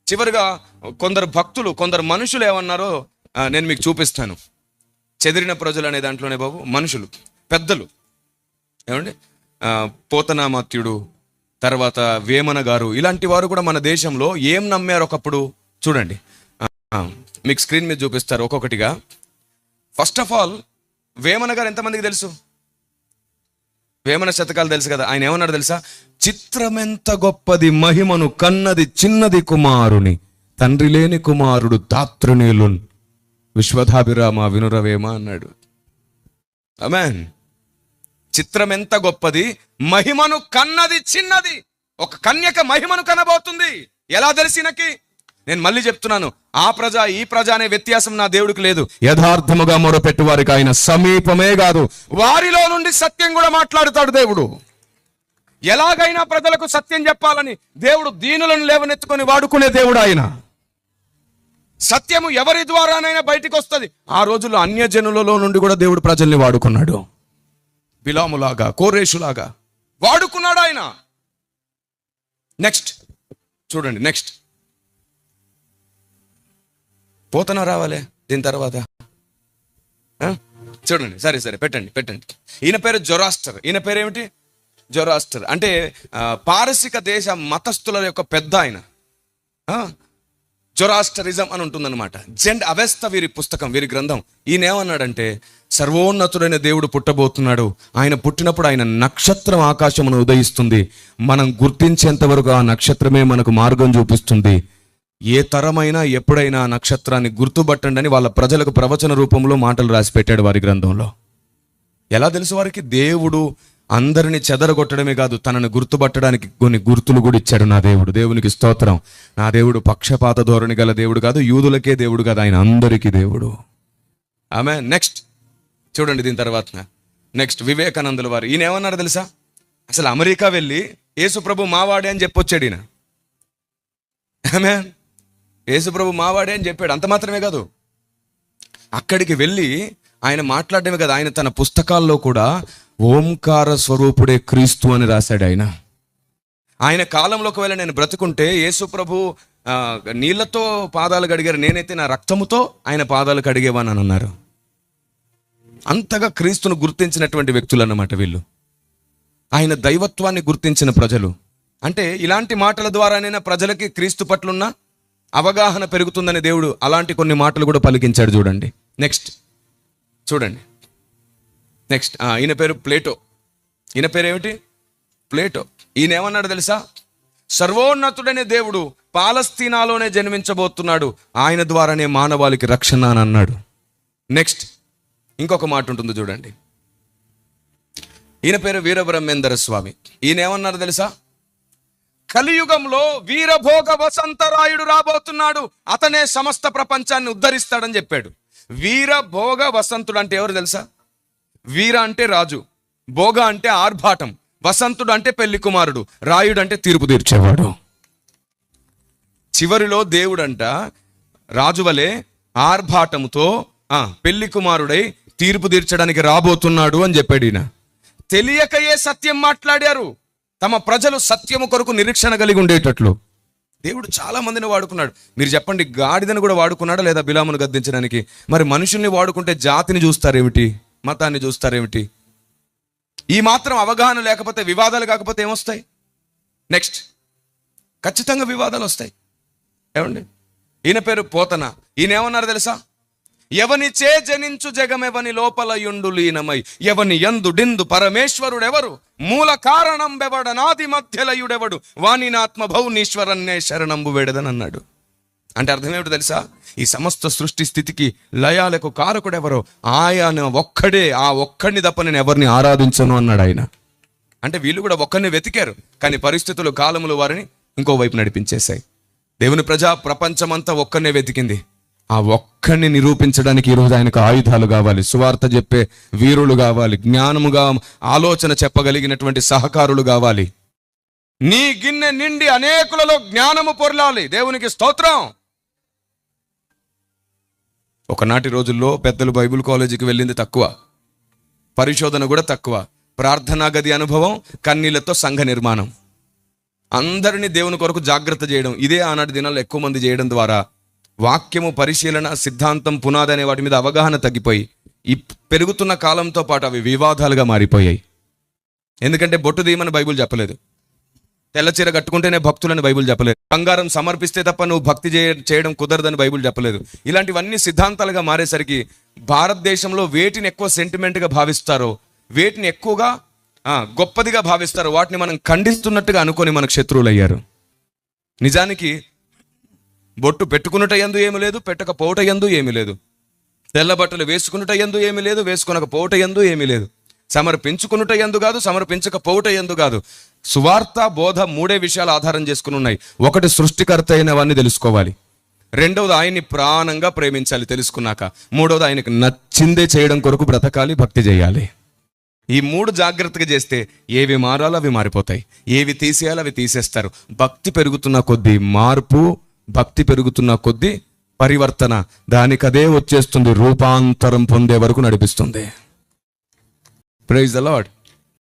చివరిగా కొందరు భక్తులు, కొందరు మనుషులు ఏమన్నారో నేను మీకు చూపిస్తాను. చెదిరిన ప్రజలు అనే దాంట్లోనే బాబు మనుషులు, పెద్దలు ఏమండి, పోతనామాత్యుడు, తర్వాత వేమన గారు, ఇలాంటి వారు కూడా మన దేశంలో ఏం నమ్మారు ఒకప్పుడు చూడండి. మీకు స్క్రీన్ మీద చూపిస్తారు ఒక్కొక్కటిగా. ఫస్ట్ ఆఫ్ ఆల్ వేమన గారు ఎంతమందికి తెలుసు? వేమన శతకాలు తెలుసు కదా. ఆయన ఏమన్నాడు తెలుసా? చిత్రమెంత గొప్పది మహిమను కన్నది చిన్నది కుమారుని, తండ్రి లేని కుమారుడు తాతృనీలున్, విశ్వధాభిరామ వినురవేమ అన్నాడు. ఆమేన్. చిత్రం ఎంత గొప్పది, మహిమను కన్నది చిన్నది. ఒక కన్యక మహిమను కనబోతుంది. ఎలా తెలిసినకి? నేను మళ్ళీ చెప్తున్నాను, ఆ ప్రజ ఈ ప్రజ అనే వ్యత్యాసం నా దేవుడికి లేదు. యథార్థముగా మొరపెట్టు వారికి ఆయన సమీపమే కాదు, వారిలో నుండి సత్యం కూడా మాట్లాడుతాడు దేవుడు. ఎలాగైనా ప్రజలకు సత్యం చెప్పాలని దేవుడు దీనులను లేవనెత్తుకొని వాడుకునే దేవుడు ఆయన. సత్యము ఎవరి ద్వారానైనా బయటికి వస్తుంది. ఆ రోజుల్లో అన్యజనులలో నుండి కూడా దేవుడు ప్రజల్ని వాడుకున్నాడు. బిలాములాగా, కోరేషులాగా వాడుకున్నాడు ఆయన. నెక్స్ట్ చూడండి, నెక్స్ట్ పోతన రావాలి దీని తర్వాత. చూడండి, సరే పెట్టండి. ఈయన పేరు జొరాస్టర్. ఈయన పేరు ఏమిటి? జొరాస్టర్ అంటే పారసిక దేశ మతస్థుల యొక్క పెద్ద ఆయన. జొరాస్టరిజం అని ఉంటుందన్నమాట. జెండ్ అవెస్త వీరి పుస్తకం, వీరి గ్రంథం. ఈయన ఏమన్నాడంటే, సర్వోన్నతుడైన దేవుడు పుట్టబోతున్నాడు. ఆయన పుట్టినప్పుడు ఆయన నక్షత్రం ఆకాశమును ఉదయిస్తుంది. మనం గుర్తించేంత వరకు ఆ నక్షత్రమే మనకు మార్గం చూపిస్తుంది. ఏ తరమైనా ఎప్పుడైనా ఆ నక్షత్రాన్ని గుర్తుపట్టండి అని వాళ్ళ ప్రజలకు ప్రవచన రూపంలో మాటలు రాసి పెట్టాడు వారి గ్రంథంలో. ఎలా తెలుసు వారికి? దేవుడు అందరిని చెదరగొట్టడమే కాదు, తనను గుర్తుపట్టడానికి కొన్ని గుర్తులు కూడా ఇచ్చాడు నా దేవుడు. దేవునికి స్తోత్రం. నా దేవుడు పక్షపాత ధోరణి గల దేవుడు కాదు, యూదులకే దేవుడు కాదు, ఆయన అందరికీ దేవుడు. ఆమె. నెక్స్ట్ చూడండి, దీని తర్వాత నెక్స్ట్ వివేకానందుల వారు. ఈయన ఏమన్నారు తెలుసా? అసలు అమెరికా వెళ్ళి యేసుప్రభు మావాడే అని చెప్పొచ్చాడు ఈయన. ఆమె. యేసుప్రభు మావాడే అని చెప్పాడు. అంత మాత్రమే కాదు, అక్కడికి వెళ్ళి ఆయన మాట్లాడటమే కదా, ఆయన తన పుస్తకాల్లో కూడా ఓంకార స్వరూపుడే క్రీస్తు అని రాశాడు ఆయన. ఆయన కాలంలో ఒకవేళ నేను బ్రతుకుంటే యేసుప్రభు నీళ్లతో పాదాలు కడిగారు, నేనైతే నా రక్తముతో ఆయన పాదాలు కడిగేవానని అన్నారు. అంతగా క్రీస్తును గుర్తించినటువంటి వ్యక్తులు అన్నమాట వీళ్ళు. ఆయన దైవత్వాన్ని గుర్తించిన ప్రజలు. అంటే ఇలాంటి మాటల ద్వారానైనా ప్రజలకి క్రీస్తు పట్లున్న అవగాహన పెరుగుతుందని దేవుడు అలాంటి కొన్ని మాటలు కూడా పలికించాడు. చూడండి, నెక్స్ట్ చూడండి, నెక్స్ట్ ఈయన పేరు ప్లేటో. ఈయన పేరు ఏమిటి? ప్లేటో. ఈయన ఏమన్నాడు తెలుసా? సర్వోన్నతుడనే దేవుడు పాలస్తీనాలోనే జన్మించబోతున్నాడు, ఆయన ద్వారానే మానవాళికి రక్షణ అని అన్నాడు. నెక్స్ట్ ఇంకొక మాట ఉంటుంది చూడండి. ఈయన పేరు వీరబ్రహ్మేందర స్వామి. ఈయన ఏమన్నారు తెలుసా? కలియుగంలో వీరభోగ వసంతరాయుడు రాబోతున్నాడు, అతనే సమస్త ప్రపంచాన్ని ఉద్ధరిస్తాడని చెప్పాడు. వీరభోగ వసంతుడు అంటే ఎవరు తెలుసా? వీర అంటే రాజు, భోగ అంటే ఆర్భాటం, వసంతుడు అంటే పెళ్లి కుమారుడు, రాయుడు అంటే తీర్పు తీర్చేవాడు. చివరిలో దేవుడంట రాజు వలె ఆర్భాటముతో పెళ్లి కుమారుడై తీర్పు తీర్చడానికి రాబోతున్నాడు అని చెప్పాడు ఈయన. తెలియకయే సత్యం మాట్లాడారు. తమ ప్రజలు సత్యము కొరకు నిరీక్షణ కలిగి ఉండేటట్లు దేవుడు చాలా మందిని వాడుకున్నాడు. మీరు చెప్పండి, గాడిదను కూడా వాడుకున్నాడా లేదా బిలామును గద్దించడానికి? మరి మనుషుల్ని వాడుకుంటే జాతిని చూస్తారేమిటి, మతాన్ని చూస్తారేమిటి? ఈ మాత్రం అవగాహన లేకపోతే, వివాదాలు కాకపోతే ఏమొస్తాయి? నెక్స్ట్ ఖచ్చితంగా వివాదాలు వస్తాయి. ఏమండి, ఈయన పేరు పోతన. ఈయన ఏమన్నారు తెలుసా? ఎవనిచే జనించు జగమెవని లోపలయుండు లీనమై, ఎవని యందుడిందు పరమేశ్వరుడెవరు, మూల కారణం బెవడనాది మధ్యలయుడెవడు, వాణినాత్మ భౌనీశ్వరన్నే శరణంబు వేడదని అన్నాడు. అంటే అర్థం ఏమిటి తెలుసా? ఈ సమస్త సృష్టి స్థితికి లయాలకు కారకుడెవరో ఆయన ఒక్కడే, ఆ ఒక్కడిని తప్ప నేను ఎవరిని ఆరాధించను అన్నాడు ఆయన. అంటే వీళ్ళు కూడా ఒక్కడిని వెతికారు, కానీ పరిస్థితులు, కాలములు వారిని ఇంకోవైపు నడిపించేశాయి. దేవుని ప్రపంచమంతా ఒక్కడినే వెతికింది. ఆ ఒక్కడిని నిరూపించడానికి ఈరోజు ఆయనకు ఆయుధాలు కావాలి, సువార్త చెప్పే వీరులు కావాలి, జ్ఞానముగా ఆలోచన చెప్పగలిగినటువంటి సహకారులు కావాలి. నీ గిన్నె నిండి అనేకులలో జ్ఞానము పొర్లాలి. దేవునికి స్తోత్రం. ఒకనాటి రోజుల్లో పెద్దలు బైబిల్ కాలేజీకి వెళ్ళింది తక్కువ, పరిశోధన కూడా తక్కువ, ప్రార్థనా గది అనుభవం, కన్నీళ్లతో సంఘ నిర్మాణం. అందరినీ దేవుని కొరకు జాగ్రత్త చేయడం, ఇదే ఆనాటి దినాల్లో ఎక్కువ మంది చేయడం ద్వారా వాక్యము, పరిశీలన, సిద్ధాంతం, పునాది అనే వాటి మీద అవగాహన తగ్గిపోయి ఈ పెరుగుతున్న కాలంతో పాటు అవి వివాదాలుగా మారిపోయాయి. ఎందుకంటే బొట్టు తీయమని బైబిల్ చెప్పలేదు, తెల్ల చీర కట్టుకుంటేనే భక్తులని బైబిల్ చెప్పలేదు, బంగారం సమర్పిస్తే తప్ప నువ్వు భక్తి చేయడం కుదరదని బైబిల్ చెప్పలేదు. ఇలాంటివన్నీ సిద్ధాంతాలుగా మారేసరికి భారతదేశంలో వేటిని ఎక్కువ సెంటిమెంట్గా భావిస్తారో, వేటిని ఎక్కువగా గొప్పదిగా భావిస్తారో వాటిని మనం ఖండిస్తున్నట్టుగా అనుకొని మనకు శత్రువులు అయ్యారు. నిజానికి బొట్టు పెట్టుకున్నట యందు ఏమీ లేదు, పెట్టకపోవట యందు ఏమీ లేదు. తెల్ల బట్టలు వేసుకున్నట యందు ఏమీ లేదు, వేసుకొనకపోవట యందు ఏమీ లేదు. సమర్పించుకున్నట యందు కాదు, సమర్పించకపోవట యందు కాదు. సువార్త బోధ మూడే విషయాలు ఆధారం చేసుకుని ఉన్నాయి. ఒకటి, సృష్టికర్త అయినవన్నీ తెలుసుకోవాలి. రెండవది, ఆయన్ని ప్రాణంగా ప్రేమించాలి తెలుసుకున్నాక. మూడవది, ఆయనకు నచ్చిందే చేయడం కొరకు బ్రతకాలి, భక్తి చేయాలి. ఈ మూడు జాగ్రత్తగా చేస్తే ఏవి మారాలో అవి మారిపోతాయి, ఏవి తీసేయాలో అవి తీసేస్తారు. భక్తి పెరుగుతున్న కొద్దీ మార్పు, భక్తి పెరుగుతున్న కొద్దీ పరివర్తన దానికదే వచ్చేస్తుంది, రూపాంతరం పొందే వరకు నడిపిస్తుంది. Praise the lord.